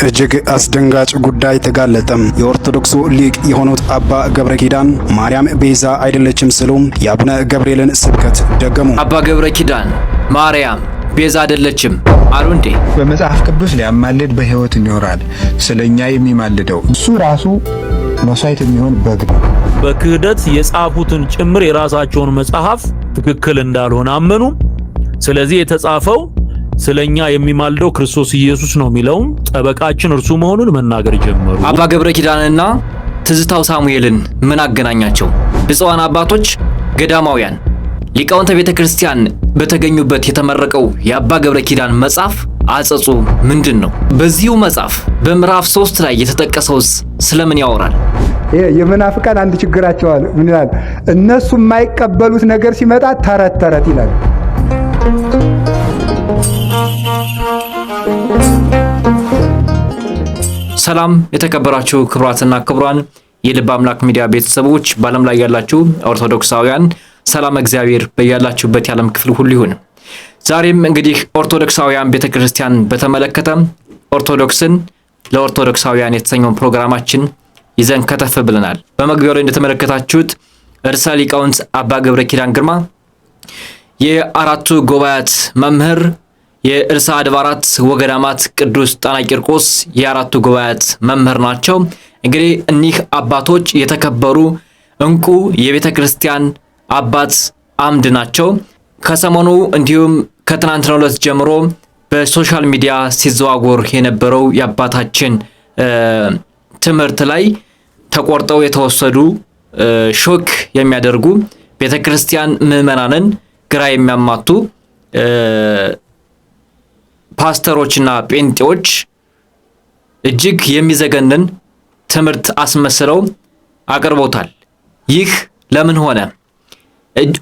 እጅግ አስደንጋጭ ጉዳይ ተጋለጠም። የኦርቶዶክሱ ሊቅ የሆኑት አባ ገብረ ኪዳን ማርያም ቤዛ አይደለችም ሲሉ የአቡነ ገብርኤልን ስብከት ደገሙ። አባ ገብረ ኪዳን ማርያም ቤዛ አይደለችም አሉ እንዴ? በመጽሐፍ ቅዱስ ሊያማልድ በሕይወት ይኖራል። ስለኛ የሚማልደው እሱ ራሱ መስዋዕት የሚሆን በግ ነው። በክህደት የጻፉትን ጭምር የራሳቸውን መጽሐፍ ትክክል እንዳልሆነ አመኑ። ስለዚህ የተጻፈው ስለኛ የሚማልደው ክርስቶስ ኢየሱስ ነው የሚለው ጠበቃችን እርሱ መሆኑን መናገር ጀመሩ። አባ ገብረ ኪዳንና ትዝታው ሳሙኤልን ምን አገናኛቸው? ብፁዓን አባቶች ገዳማውያን ሊቃውንተ ቤተክርስቲያን በተገኙበት የተመረቀው የአባ ገብረ ኪዳን መጽሐፍ አጸጹ ምንድን ነው? በዚሁ መጽሐፍ በምዕራፍ 3 ላይ የተጠቀሰውስ ስለምን ያወራል? የመናፍቃን አንድ ችግራቸው አለ። ምን ይላል? እነሱ የማይቀበሉት ነገር ሲመጣ ተረት ተረት ይላል። ሰላም የተከበራችሁ ክቡራትና ክቡራን የልብ አምላክ ሚዲያ ቤተሰቦች፣ በዓለም ላይ ያላችሁ ኦርቶዶክሳውያን ሰላም እግዚአብሔር በያላችሁበት የዓለም ክፍል ሁሉ ይሁን። ዛሬም እንግዲህ ኦርቶዶክሳውያን ቤተክርስቲያን በተመለከተ ኦርቶዶክስን ለኦርቶዶክሳውያን የተሰኘውን ፕሮግራማችን ይዘን ከተፍ ብለናል። በመግቢያው ላይ እንደተመለከታችሁት ርዕሰ ሊቃውንት አባ ገብረ ኪዳን ግርማ የአራቱ ጉባኤያት መምህር የርዕሰ አድባራት ወገዳማት ቅዱስ ጣና ቂርቆስ የአራቱ ጉባኤያት መምህር ናቸው። እንግዲህ እኒህ አባቶች የተከበሩ እንቁ የቤተክርስቲያን አባት አምድ ናቸው። ከሰሞኑ እንዲሁም ከትናንትናው ዕለት ጀምሮ በሶሻል ሚዲያ ሲዘዋወር የነበረው የአባታችን ትምህርት ላይ ተቆርጠው የተወሰዱ ሾክ የሚያደርጉ ቤተክርስቲያን ምዕመናንን ግራ የሚያማቱ ፓስተሮችና ጴንጤዎች እጅግ የሚዘገንን ትምህርት አስመስለው አቅርቦታል። ይህ ለምን ሆነ?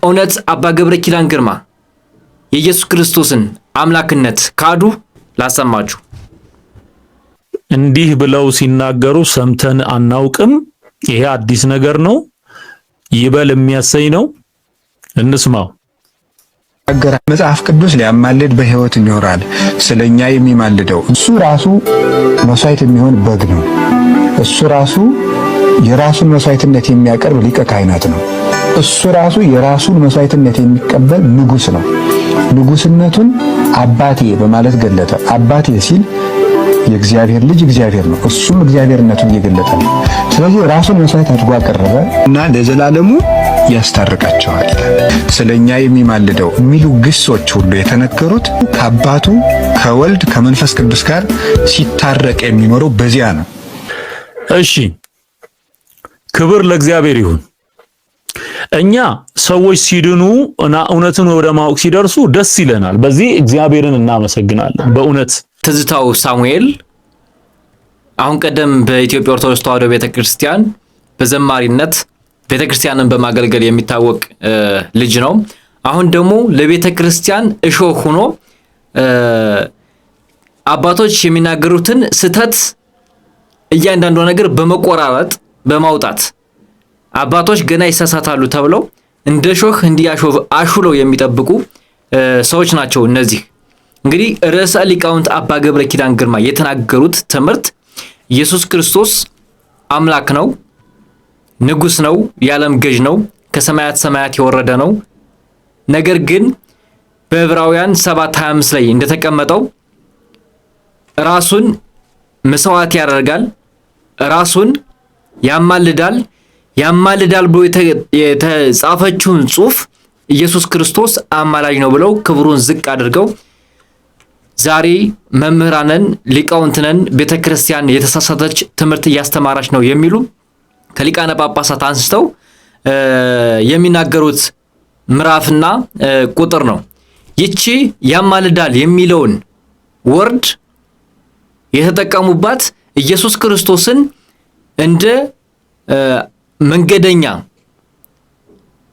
እውነት አባ ገብረ ኪዳን ግርማ የኢየሱስ ክርስቶስን አምላክነት ካዱ? ላሰማችሁ። እንዲህ ብለው ሲናገሩ ሰምተን አናውቅም። ይሄ አዲስ ነገር ነው፣ ይበል የሚያሰኝ ነው። እንስማው። መጽሐፍ ቅዱስ ሊያማልድ በሕይወት ይኖራል። ስለኛ የሚማልደው እሱ ራሱ መስዋዕት የሚሆን በግ ነው። እሱ ራሱ የራሱን መስዋዕትነት የሚያቀርብ ሊቀ ካህናት ነው። እሱ ራሱ የራሱን መስዋዕትነት የሚቀበል ንጉሥ ነው። ንጉሥነቱን አባቴ በማለት ገለጠ። አባቴ ሲል የእግዚአብሔር ልጅ እግዚአብሔር ነው። እሱም እግዚአብሔርነቱን እየገለጠ ነው። ስለዚህ ራሱን መስዋዕት አድርጎ አቀረበ እና ለዘላለሙ ያስታርቃቸዋል። ስለኛ የሚማልደው የሚሉ ግሶች ሁሉ የተነገሩት ከአባቱ ከወልድ ከመንፈስ ቅዱስ ጋር ሲታረቅ የሚኖረው በዚያ ነው። እሺ፣ ክብር ለእግዚአብሔር ይሁን። እኛ ሰዎች ሲድኑ እና እውነትን ወደ ማወቅ ሲደርሱ ደስ ይለናል። በዚህ እግዚአብሔርን እናመሰግናለን። በእውነት ትዝታው ሳሙኤል አሁን ቀደም በኢትዮጵያ ኦርቶዶክስ ተዋሕዶ ቤተክርስቲያን በዘማሪነት ቤተክርስቲያንን በማገልገል የሚታወቅ ልጅ ነው። አሁን ደግሞ ለቤተክርስቲያን እሾህ ሆኖ አባቶች የሚናገሩትን ስተት እያንዳንዱ ነገር በመቆራረጥ በማውጣት አባቶች ገና ይሳሳታሉ ተብለው እንደ ሾህ እንዲያሾህ አሹለው የሚጠብቁ ሰዎች ናቸው እነዚህ። እንግዲህ ርዕሰ ሊቃውንት አባ ገብረ ኪዳን ግርማ የተናገሩት ትምህርት ኢየሱስ ክርስቶስ አምላክ ነው፣ ንጉሥ ነው፣ የዓለም ገዥ ነው፣ ከሰማያት ሰማያት የወረደ ነው። ነገር ግን በዕብራውያን 7:25 ላይ እንደተቀመጠው ራሱን መስዋዕት ያደርጋል፣ ራሱን ያማልዳል ብሎ የተጻፈችውን ጽሑፍ ኢየሱስ ክርስቶስ አማላጅ ነው ብለው ክብሩን ዝቅ አድርገው ዛሬ መምህራንን ሊቃውንትንን ቤተክርስቲያን የተሳሳተች ትምህርት እያስተማራች ነው የሚሉ ከሊቃነ ጳጳሳት አንስተው የሚናገሩት ምዕራፍና ቁጥር ነው። ይቺ ያማልዳል የሚለውን ወርድ የተጠቀሙባት ኢየሱስ ክርስቶስን እንደ መንገደኛ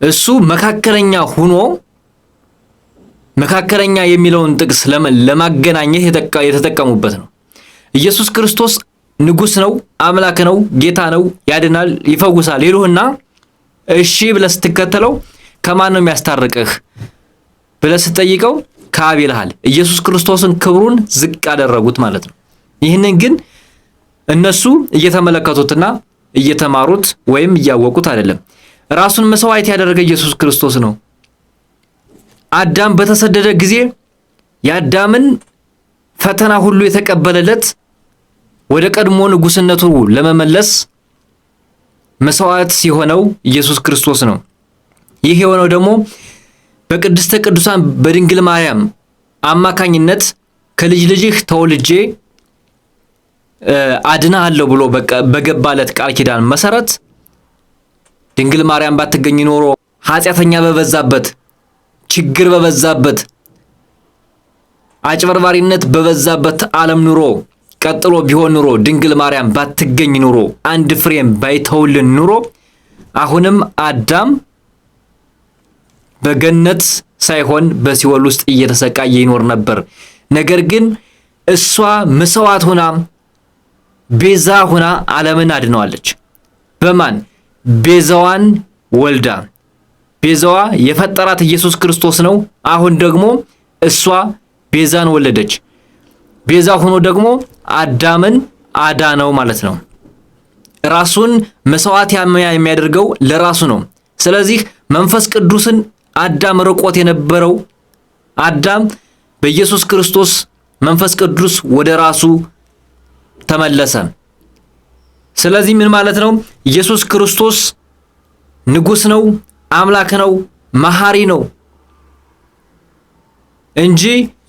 እሱ መካከለኛ ሆኖ መካከለኛ የሚለውን ጥቅስ ለማገናኘት የተጠቀሙበት ነው። ኢየሱስ ክርስቶስ ንጉሥ ነው፣ አምላክ ነው፣ ጌታ ነው፣ ያድናል፣ ይፈውሳል ይሉህና እሺ ብለህ ስትከተለው ከማን ነው የሚያስታርቅህ ብለህ ስትጠይቀው ከአብ ይልሃል። ኢየሱስ ክርስቶስን ክብሩን ዝቅ አደረጉት ማለት ነው። ይህንን ግን እነሱ እየተመለከቱትና እየተማሩት ወይም እያወቁት አይደለም። ራሱን መስዋዕት ያደረገ ኢየሱስ ክርስቶስ ነው። አዳም በተሰደደ ጊዜ የአዳምን ፈተና ሁሉ የተቀበለለት ወደ ቀድሞ ንጉስነቱ ለመመለስ መስዋዕት ሲሆነው ኢየሱስ ክርስቶስ ነው። ይህ የሆነው ደግሞ በቅድስተ ቅዱሳን በድንግል ማርያም አማካኝነት ከልጅ ልጅህ ተወልጄ አድናለሁ ብሎ በገባለት ቃል ኪዳን መሰረት ድንግል ማርያም ባትገኝ ኖሮ ኃጢአተኛ በበዛበት፣ ችግር በበዛበት፣ አጭበርባሪነት በበዛበት ዓለም ኑሮ ቀጥሎ ቢሆን ኑሮ ድንግል ማርያም ባትገኝ ኑሮ አንድ ፍሬም ባይተውልን ኑሮ አሁንም አዳም በገነት ሳይሆን በሲኦል ውስጥ እየተሰቃየ ይኖር ነበር። ነገር ግን እሷ መስዋዕት ሆና ቤዛ ሆና ዓለምን አድነዋለች። በማን? ቤዛዋን ወልዳ። ቤዛዋ የፈጠራት ኢየሱስ ክርስቶስ ነው። አሁን ደግሞ እሷ ቤዛን ወለደች። ቤዛ ሆኖ ደግሞ አዳምን አዳነው ማለት ነው። ራሱን መስዋዕት የሚያደርገው ለራሱ ነው። ስለዚህ መንፈስ ቅዱስን አዳም ርቆት የነበረው አዳም በኢየሱስ ክርስቶስ መንፈስ ቅዱስ ወደ ራሱ ተመለሰ። ስለዚህ ምን ማለት ነው? ኢየሱስ ክርስቶስ ንጉስ ነው፣ አምላክ ነው፣ መሐሪ ነው እንጂ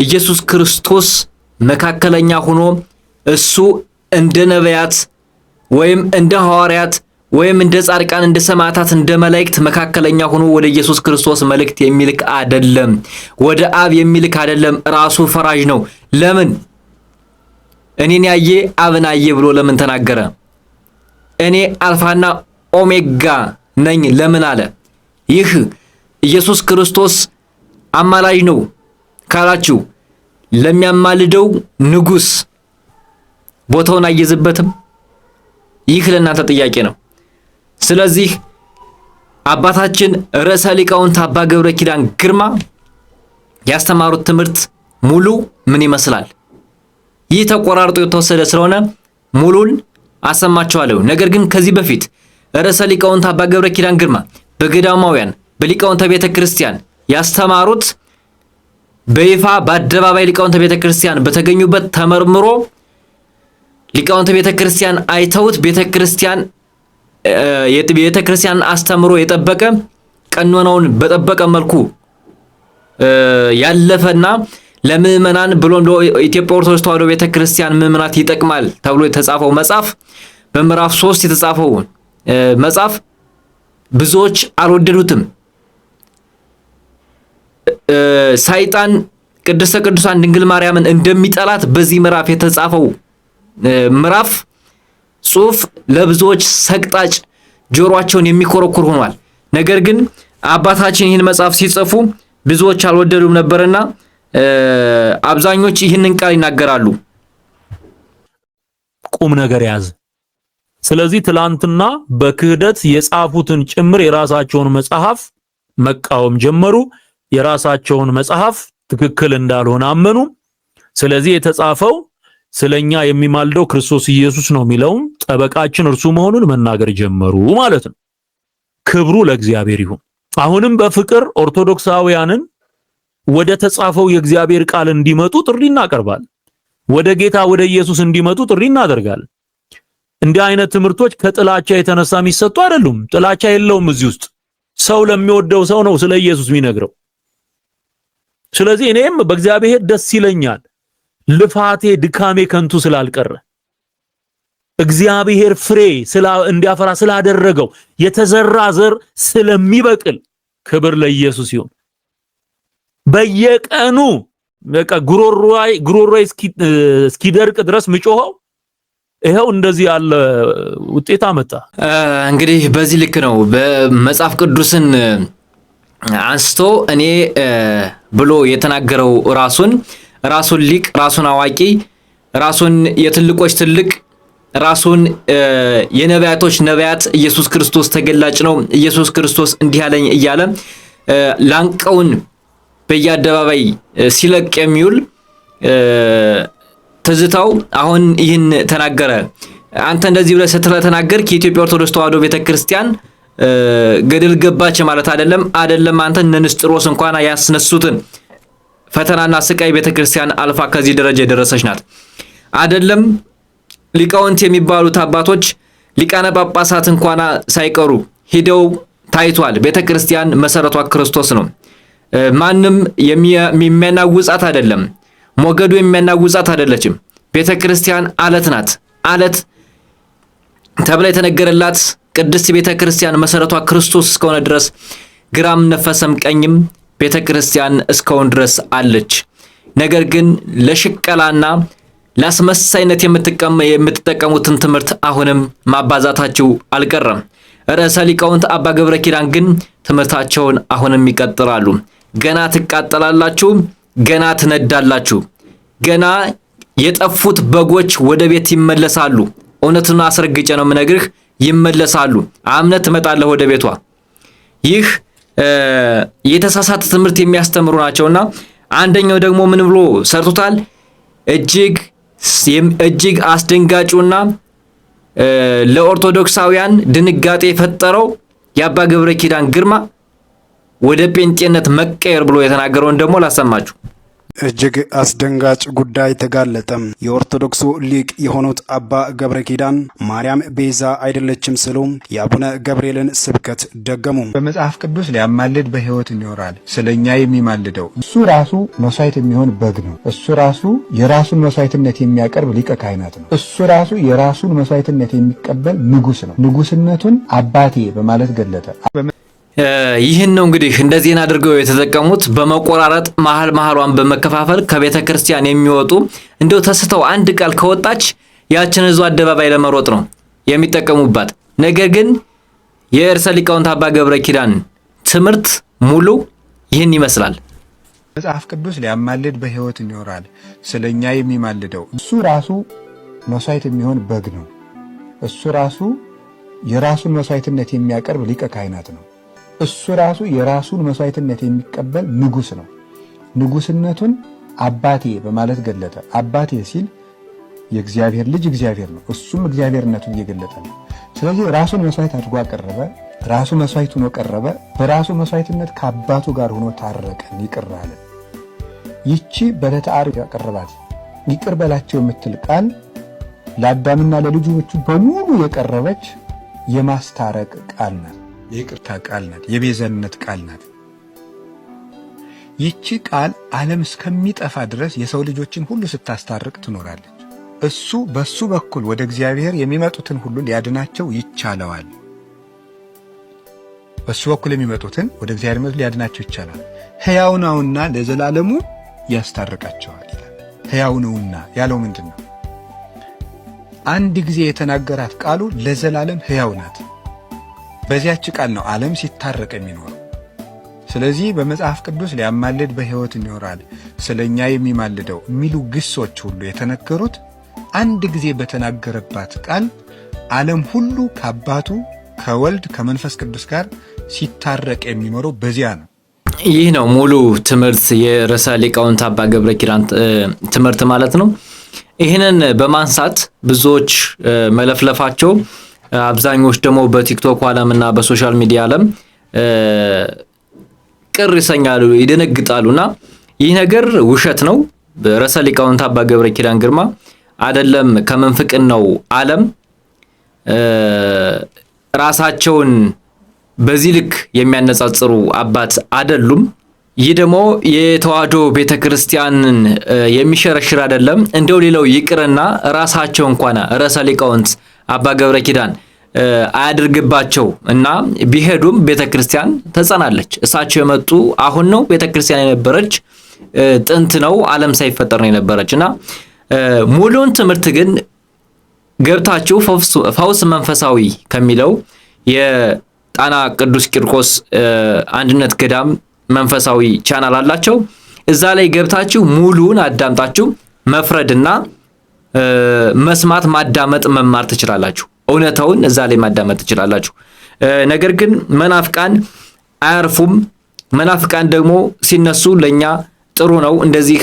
ኢየሱስ ክርስቶስ መካከለኛ ሆኖ እሱ እንደ ነቢያት ወይም እንደ ሐዋርያት ወይም እንደ ጻድቃን እንደ ሰማዕታት እንደ መላእክት መካከለኛ ሆኖ ወደ ኢየሱስ ክርስቶስ መልእክት የሚልክ አይደለም። ወደ አብ የሚልክ አይደለም። ራሱ ፈራጅ ነው። ለምን? እኔን ያየ አብን አየ ብሎ ለምን ተናገረ? እኔ አልፋና ኦሜጋ ነኝ ለምን አለ? ይህ ኢየሱስ ክርስቶስ አማላጅ ነው ካላችሁ ለሚያማልደው ንጉስ ቦታውን አይይዝበትም? ይህ ለእናንተ ጥያቄ ነው። ስለዚህ አባታችን ርዕሰ ሊቃውንት አባ ገብረ ኪዳን ግርማ ያስተማሩት ትምህርት ሙሉ ምን ይመስላል? ይህ ተቆራርጦ የተወሰደ ስለሆነ ሙሉን አሰማችኋለሁ። ነገር ግን ከዚህ በፊት ርዕሰ ሊቃውንት አባ ገብረ ኪዳን ግርማ በገዳማውያን በሊቃውንተ ቤተ ክርስቲያን ያስተማሩት በይፋ በአደባባይ ሊቃውንተ ቤተ ክርስቲያን በተገኙበት ተመርምሮ ሊቃውንተ ቤተ ክርስቲያን አይተውት ቤተ ክርስቲያን አስተምሮ የጠበቀ ቀኖናውን በጠበቀ መልኩ ያለፈና ለምእመናን ብሎም ኢትዮጵያ ኦርቶዶክስ ተዋሕዶ ቤተ ክርስቲያን ምእመናት ይጠቅማል ተብሎ የተጻፈው መጽሐፍ በምዕራፍ 3 የተጻፈው መጽሐፍ ብዙዎች አልወደዱትም። ሰይጣን ቅድስተ ቅዱሳን ድንግል ማርያምን እንደሚጠላት በዚህ ምዕራፍ የተጻፈው ምዕራፍ ጽሑፍ ለብዙዎች ሰቅጣጭ ጆሮአቸውን የሚኮረኩር ሆኗል። ነገር ግን አባታችን ይህን መጽሐፍ ሲጽፉ ብዙዎች አልወደዱም ነበርና አብዛኞች ይህንን ቃል ይናገራሉ። ቁም ነገር ያዝ። ስለዚህ ትላንትና በክህደት የጻፉትን ጭምር የራሳቸውን መጽሐፍ መቃወም ጀመሩ። የራሳቸውን መጽሐፍ ትክክል እንዳልሆነ አመኑ። ስለዚህ የተጻፈው ስለኛ የሚማልደው ክርስቶስ ኢየሱስ ነው የሚለውን ጠበቃችን እርሱ መሆኑን መናገር ጀመሩ ማለት ነው። ክብሩ ለእግዚአብሔር ይሁን። አሁንም በፍቅር ኦርቶዶክሳውያንን ወደ ተጻፈው የእግዚአብሔር ቃል እንዲመጡ ጥሪ እናቀርባለን። ወደ ጌታ ወደ ኢየሱስ እንዲመጡ ጥሪ እናደርጋለን። እንዲህ አይነት ትምህርቶች ከጥላቻ የተነሳ የሚሰጡ አይደሉም። ጥላቻ የለውም እዚህ ውስጥ። ሰው ለሚወደው ሰው ነው ስለ ኢየሱስ የሚነግረው። ስለዚህ እኔም በእግዚአብሔር ደስ ይለኛል፣ ልፋቴ ድካሜ ከንቱ ስላልቀረ እግዚአብሔር ፍሬ እንዲያፈራ ስላደረገው የተዘራ ዘር ስለሚበቅል ክብር ለኢየሱስ ይሁን። በየቀኑ በቃ ጉሮሮይ እስኪደርቅ ድረስ ምጮኸው ይሄው እንደዚህ ያለ ውጤት አመጣ። እንግዲህ በዚህ ልክ ነው በመጽሐፍ ቅዱስን አንስቶ እኔ ብሎ የተናገረው ራሱን ሊቅ፣ ራሱን አዋቂ፣ ራሱን የትልቆች ትልቅ፣ ራሱን የነቢያቶች ነቢያት ኢየሱስ ክርስቶስ ተገላጭ ነው፣ ኢየሱስ ክርስቶስ እንዲህ ያለኝ እያለ ላንቀውን በየአደባባይ ሲለቅ የሚውል ትዝታው አሁን ይህን ተናገረ። አንተ እንደዚህ ብለህ ስለተናገርክ የኢትዮጵያ ኦርቶዶክስ ተዋሕዶ ቤተክርስቲያን ገደል ገባች ማለት አይደለም። አንተ እነ ንስጥሮስ እንኳን ያስነሱትን ፈተናና ስቃይ ቤተክርስቲያን አልፋ ከዚህ ደረጃ የደረሰች ናት። አይደለም ሊቃውንት የሚባሉት አባቶች ሊቃነ ጳጳሳት እንኳን ሳይቀሩ ሄደው ታይቷል። ቤተክርስቲያን መሰረቷ ክርስቶስ ነው። ማንም የሚያናውጻት አይደለም። ሞገዱ የሚያናውጻት አይደለችም። ቤተክርስቲያን አለት ናት። አለት ተብላ የተነገረላት ቅድስት ቤተክርስቲያን መሰረቷ ክርስቶስ እስከሆነ ድረስ ግራም ነፈሰም ቀኝም ቤተክርስቲያን እስከሆነ ድረስ አለች። ነገር ግን ለሽቀላና ለአስመሳይነት የምትጠቀሙትን ትምህርት አሁንም ማባዛታችሁ አልቀረም። ርዕሰ ሊቃውንት አባ ገብረ ኪዳን ግን ትምህርታቸውን አሁንም ይቀጥላሉ። ገና ትቃጠላላችሁ፣ ገና ትነዳላችሁ፣ ገና የጠፉት በጎች ወደ ቤት ይመለሳሉ። እውነቱን አስረግጬ ነው የምነግርህ፣ ይመለሳሉ። አምነት ትመጣለህ ወደ ቤቷ። ይህ የተሳሳተ ትምህርት የሚያስተምሩ ናቸውና አንደኛው ደግሞ ምን ብሎ ሰርቶታል? እጅግ አስደንጋጩና ለኦርቶዶክሳውያን ድንጋጤ የፈጠረው የአባ ገብረ ኪዳን ግርማ ወደ ጴንጤነት መቀየር ብሎ የተናገረውን ደግሞ ላሰማችሁ። እጅግ አስደንጋጭ ጉዳይ ተጋለጠ። የኦርቶዶክሱ ሊቅ የሆኑት አባ ገብረ ኪዳን ማርያም ቤዛ አይደለችም ሲሉ የአቡነ ገብርኤልን ስብከት ደገሙ። በመጽሐፍ ቅዱስ ሊያማልድ በሕይወት ይኖራል። ስለኛ የሚማልደው እሱ ራሱ መስዋዕት የሚሆን በግ ነው። እሱ ራሱ የራሱን መስዋዕትነት የሚያቀርብ ሊቀ ካህናት ነው። እሱ ራሱ የራሱን መስዋዕትነት የሚቀበል ንጉሥ ነው። ንጉሥነቱን አባቴ በማለት ገለጠ። ይህን ነው እንግዲህ እንደዚህ አድርገው የተጠቀሙት። በመቆራረጥ መሃሏን በመከፋፈል ከቤተ ክርስቲያን የሚወጡ እንደው ተስተው አንድ ቃል ከወጣች ያችን ህዝብ አደባባይ ለመሮጥ ነው የሚጠቀሙባት። ነገር ግን የርዕሰ ሊቃውንት አባ ገብረ ኪዳን ትምህርት ሙሉ ይህን ይመስላል። መጽሐፍ ቅዱስ ሊያማልድ በሕይወት ይኖራል። ስለኛ የሚማልደው እሱ ራሱ መስዋዕት የሚሆን በግ ነው። እሱ ራሱ የራሱን መስዋዕትነት የሚያቀርብ ሊቀ ካህናት ነው። እሱ ራሱ የራሱን መስዋዕትነት የሚቀበል ንጉሥ ነው። ንጉሥነቱን አባቴ በማለት ገለጠ። አባቴ ሲል የእግዚአብሔር ልጅ እግዚአብሔር ነው። እሱም እግዚአብሔርነቱን እየገለጠ ነው። ስለዚህ ራሱን መስዋዕት አድርጎ አቀረበ። ራሱ መስዋዕት ሆኖ ቀረበ። በራሱ መስዋዕትነት ከአባቱ ጋር ሆኖ ታረቀን፣ ይቅር አለ። ይቺ በዕለተ ዓርብ ያቀረባት ይቅር በላቸው የምትል ቃል ለአዳምና ለልጆቹ በሙሉ የቀረበች የማስታረቅ ቃል ናት። የይቅርታ ቃል ናት። የቤዛነት ቃል ናት። ይቺ ቃል ዓለም እስከሚጠፋ ድረስ የሰው ልጆችን ሁሉ ስታስታርቅ ትኖራለች። እሱ በሱ በኩል ወደ እግዚአብሔር የሚመጡትን ሁሉ ሊያድናቸው ይቻለዋል። በሱ በኩል የሚመጡትን ወደ እግዚአብሔር ሊያድናቸው ይቻላል። ሕያው ነውና ለዘላለሙ ያስታርቃቸዋል ይላል። ሕያው ነውና ያለው ምንድን ነው? አንድ ጊዜ የተናገራት ቃሉ ለዘላለም ሕያው ናት። በዚያች ቃል ነው ዓለም ሲታረቅ የሚኖረው። ስለዚህ በመጽሐፍ ቅዱስ ሊያማልድ በሕይወት ይኖራል፣ ስለኛ የሚማልደው የሚሉ ግሶች ሁሉ የተነገሩት አንድ ጊዜ በተናገረባት ቃል ዓለም ሁሉ ከአባቱ ከወልድ ከመንፈስ ቅዱስ ጋር ሲታረቅ የሚኖረው በዚያ ነው። ይህ ነው ሙሉ ትምህርት የርዕሰ ሊቃውንት አባ ገብረ ኪዳን ትምህርት ማለት ነው። ይህንን በማንሳት ብዙዎች መለፍለፋቸው፣ አብዛኞች ደግሞ በቲክቶክ ዓለምና በሶሻል ሚዲያ ዓለም ቅር ይሰኛሉ፣ ይደነግጣሉና ይህ ነገር ውሸት ነው። ርዕሰ ሊቃውንት አባ ገብረ ኪዳን ግርማ አይደለም ከመንፍቅናው ዓለም ራሳቸውን በዚህ ልክ የሚያነጻጽሩ አባት አይደሉም። ይህ ደግሞ የተዋሕዶ ቤተክርስቲያንን የሚሸረሽር አይደለም። እንደው ሌላው ይቅርና ራሳቸው እንኳን ርዕሰ ሊቃውንት አባ ገብረ ኪዳን አያድርግባቸው እና ቢሄዱም ቤተክርስቲያን ተጸናለች። እሳቸው የመጡ አሁን ነው። ቤተክርስቲያን የነበረች ጥንት ነው፣ ዓለም ሳይፈጠር ነው የነበረችና ሙሉን ትምህርት ግን ገብታችሁ ፈውስ መንፈሳዊ ከሚለው የጣና ቅዱስ ቂርቆስ አንድነት ገዳም መንፈሳዊ ቻናል አላቸው። እዛ ላይ ገብታችሁ ሙሉን አዳምጣችሁ መፍረድና መስማት፣ ማዳመጥ፣ መማር ትችላላችሁ። እውነታውን እዛ ላይ ማዳመጥ ትችላላችሁ። ነገር ግን መናፍቃን አያርፉም። መናፍቃን ደግሞ ሲነሱ ለኛ ጥሩ ነው፣ እንደዚህ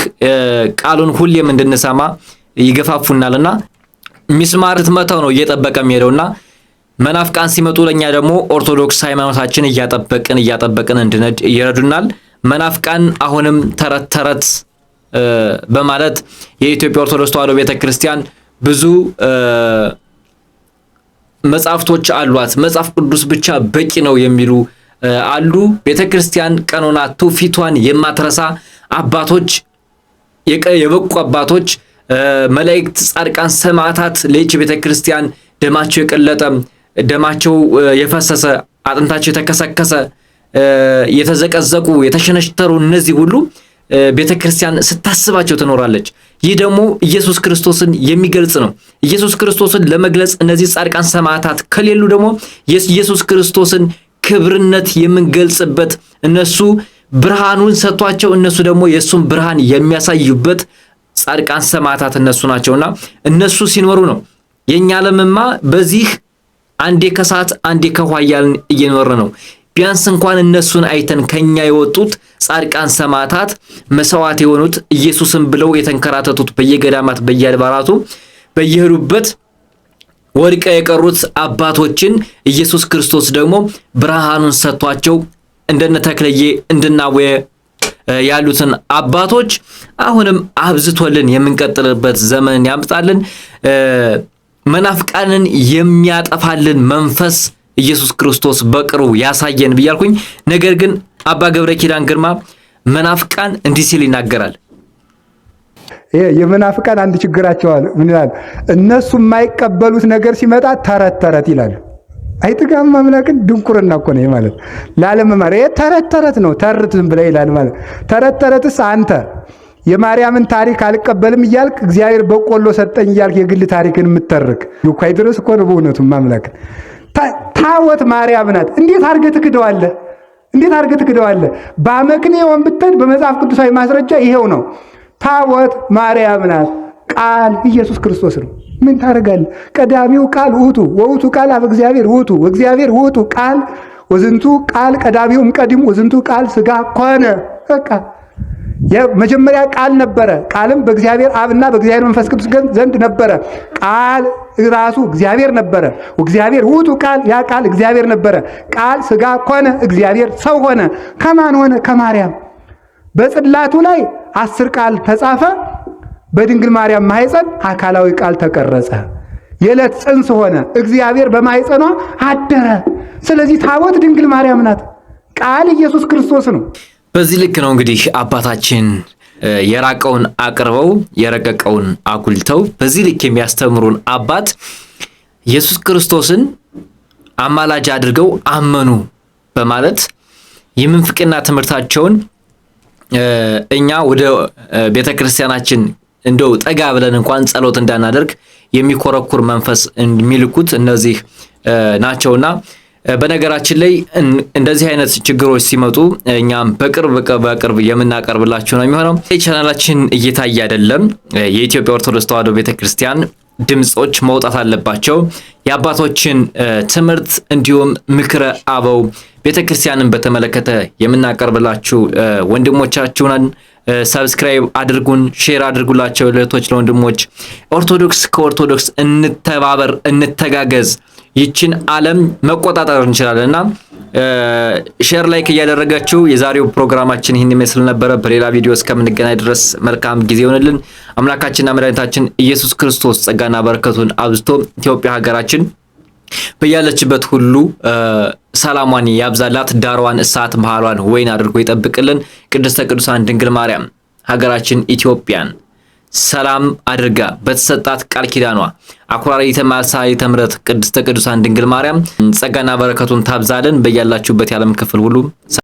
ቃሉን ሁሌም እንድንሰማ ይገፋፉናልና ሚስማር ትመታው ነው እየጠበቀ የሚሄደውና መናፍቃን ሲመጡ ለኛ ደግሞ ኦርቶዶክስ ሃይማኖታችን እያጠበቅን እንድነድ ይረዱናል። መናፍቃን አሁንም ተረት በማለት የኢትዮጵያ ኦርቶዶክስ ተዋሕዶ ቤተክርስቲያን ብዙ መጻፍቶች አሏት፣ መጽሐፍ ቅዱስ ብቻ በቂ ነው የሚሉ አሉ። ቤተክርስቲያን ቀኖና ትውፊቷን የማትረሳ አባቶች፣ የበቁ አባቶች፣ መላእክት፣ ጻድቃን፣ ሰማዕታት ለይህች ቤተክርስቲያን ደማቸው የቀለጠ ደማቸው የፈሰሰ አጥንታቸው የተከሰከሰ የተዘቀዘቁ የተሸነሽተሩ እነዚህ ሁሉ ቤተክርስቲያን ስታስባቸው ትኖራለች። ይህ ደግሞ ኢየሱስ ክርስቶስን የሚገልጽ ነው። ኢየሱስ ክርስቶስን ለመግለጽ እነዚህ ጻድቃን ሰማዕታት ከሌሉ ደግሞ የኢየሱስ ክርስቶስን ክብርነት የምንገልጽበት እነሱ ብርሃኑን ሰጥቷቸው እነሱ ደግሞ የሱን ብርሃን የሚያሳዩበት ጻድቃን ሰማዕታት እነሱ ናቸውና እነሱ ሲኖሩ ነው የኛ ዓለምማ በዚህ አንዴ ከሰዓት አንዴ ከውሃ እያልን እየኖረ ነው። ቢያንስ እንኳን እነሱን አይተን ከኛ የወጡት ጻድቃን ሰማዕታት መስዋዕት የሆኑት ኢየሱስን ብለው የተንከራተቱት በየገዳማት በየአድባራቱ በየሄዱበት ወድቀው የቀሩት አባቶችን ኢየሱስ ክርስቶስ ደግሞ ብርሃኑን ሰጥቷቸው እንደነ ተክለዬ እንደናወየ ያሉትን አባቶች አሁንም አብዝቶልን የምንቀጥልበት ዘመን ያምጣልን። መናፍቃንን የሚያጠፋልን መንፈስ ኢየሱስ ክርስቶስ በቅርቡ ያሳየን ብያልኩኝ። ነገር ግን አባ ገብረ ኪዳን ግርማ መናፍቃን እንዲህ ሲል ይናገራል። የመናፍቃን አንድ ችግራቸው አለ። ምን ይላል? እነሱ የማይቀበሉት ነገር ሲመጣ ተረት ይላሉ። አይጥጋም ማምላክን ድንቁርና እኮ ነው ማለት ላለመማር ተረት ነው። ተረት ዝም ብለህ ይላል ማለት ተረትስ አንተ የማርያምን ታሪክ አልቀበልም እያልክ እግዚአብሔር በቆሎ ሰጠኝ እያልክ የግል ታሪክን የምትተርክ ሉካይ ድረስ እኮ ነው በእውነቱ ማምላክ። ታወት ማርያም ናት። እንዴት አድርገህ ትክደዋለህ? በአመክንዮን ብትሄድ በመጽሐፍ ቅዱሳዊ ማስረጃ ይሄው ነው። ታወት ማርያም ናት። ቃል ኢየሱስ ክርስቶስ ነው። ምን ታደርጋለህ? ቀዳሚው ቃል ውእቱ ወውእቱ ቃል አብ እግዚአብሔር ውእቱ ወእግዚአብሔር ውእቱ ቃል ወዝንቱ ቃል ቀዳሚውም ቀዲሙ ወዝንቱ ቃል ሥጋ ኮነ። በቃ የመጀመሪያ ቃል ነበረ። ቃልም በእግዚአብሔር አብና በእግዚአብሔር መንፈስ ቅዱስ ዘንድ ነበረ። ቃል ራሱ እግዚአብሔር ነበረ። እግዚአብሔር ውእቱ ቃል፣ ያ ቃል እግዚአብሔር ነበረ። ቃል ሥጋ ኮነ፣ እግዚአብሔር ሰው ሆነ። ከማን ሆነ? ከማርያም። በጽላቱ ላይ 10 ቃል ተጻፈ። በድንግል ማርያም ማኅፀን አካላዊ ቃል ተቀረጸ። የዕለት ጽንስ ሆነ። እግዚአብሔር በማኅፀኗ አደረ። ስለዚህ ታቦት ድንግል ማርያም ናት። ቃል ኢየሱስ ክርስቶስ ነው። በዚህ ልክ ነው እንግዲህ አባታችን የራቀውን አቅርበው የረቀቀውን አጉልተው በዚህ ልክ የሚያስተምሩን አባት ኢየሱስ ክርስቶስን አማላጅ አድርገው አመኑ በማለት የምንፍቅና ትምህርታቸውን እኛ ወደ ቤተክርስቲያናችን እንደው ጠጋ ብለን እንኳን ጸሎት እንዳናደርግ የሚኮረኩር መንፈስ የሚልኩት እነዚህ ናቸውና በነገራችን ላይ እንደዚህ አይነት ችግሮች ሲመጡ እኛም በቅርብ የምናቀርብላችሁ ነው የሚሆነው። ቻናላችን እየታየ አይደለም። የኢትዮጵያ ኦርቶዶክስ ተዋሕዶ ቤተክርስቲያን ድምጾች መውጣት አለባቸው። የአባቶችን ትምህርት እንዲሁም ምክረ አበው ቤተክርስቲያንን በተመለከተ የምናቀርብላችሁ ወንድሞቻችሁ ነን። ሰብስክራይብ አድርጉን፣ ሼር አድርጉላቸው ለእህቶች ለወንድሞች። ኦርቶዶክስ ከኦርቶዶክስ እንተባበር፣ እንተጋገዝ። ይችን ዓለም መቆጣጠር እንችላለንና ሼር ላይክ እያደረጋችሁ የዛሬው ፕሮግራማችን ይህን ይመስል ነበረ። በሌላ ቪዲዮ እስከምንገናኝ ድረስ መልካም ጊዜ ይሆንልን። አምላካችንና መድኃኒታችን ኢየሱስ ክርስቶስ ጸጋና በረከቱን አብዝቶ ኢትዮጵያ ሀገራችን በያለችበት ሁሉ ሰላሟን ያብዛላት። ዳሯን እሳት መሃሏን ወይን አድርጎ ይጠብቅልን። ቅድስተ ቅዱሳን ድንግል ማርያም ሀገራችን ኢትዮጵያን ሰላም አድርጋ በተሰጣት ቃል ኪዳኗ አኩራሪተ ማሳይተ ምሕረት ቅድስተ ቅዱሳን ድንግል ማርያም ጸጋና በረከቱን ታብዛልን። በያላችሁበት የዓለም ክፍል ሁሉ